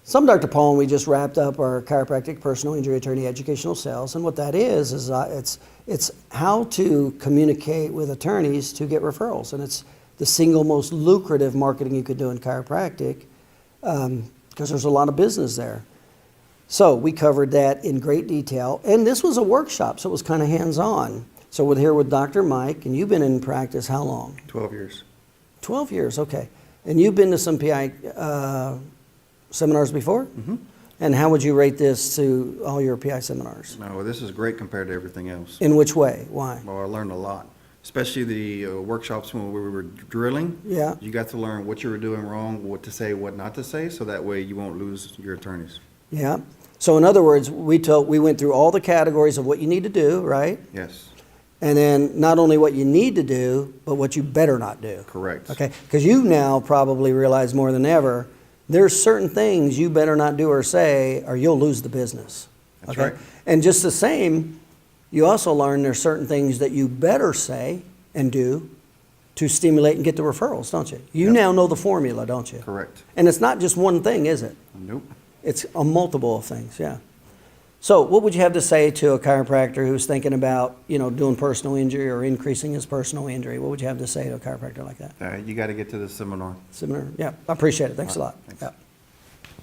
So I'm Dr. Paul, and we just wrapped up our chiropractic personal injury attorney educational sales. And what that is it's how to communicate with attorneys to get referrals. And it's the single most lucrative marketing you could do in chiropractic because there's a lot of business there. So we covered that in great detail. And this was a workshop, so it was kind of hands-on. So we're here with Dr. Mike, and you've been in practice how long? 12 years. 12 years, okay. And you've been to some PI seminars before? Mm-hmm. And how would you rate this to all your PI seminars? No, this is great compared to everything else. In which way? Why? Well, I learned a lot, especially the workshops when we were drilling. Yeah. You got to learn what you were doing wrong, what to say, what not to say, so that way you won't lose your attorneys. Yeah. So in other words, we went through all the categories of what you need to do, right? Yes. And then not only what you need to do, but what you better not do. Correct. Okay? Because you now probably realize more than ever, there's certain things you better not do or say, or you'll lose the business. That's okay? right. And just the same, you also learn there's certain things that you better say and do to stimulate and get the referrals, don't you? You Yep. now know the formula, don't you? Correct. And it's not just one thing, is it? Nope. It's a multiple of things, yeah. So what would you have to say to a chiropractor who's thinking about, doing personal injury or increasing his personal injury? What would you have to say to a chiropractor like that? You got to get to the seminar. Similar? Yeah, I appreciate it. Thanks a lot. Thanks. Yeah.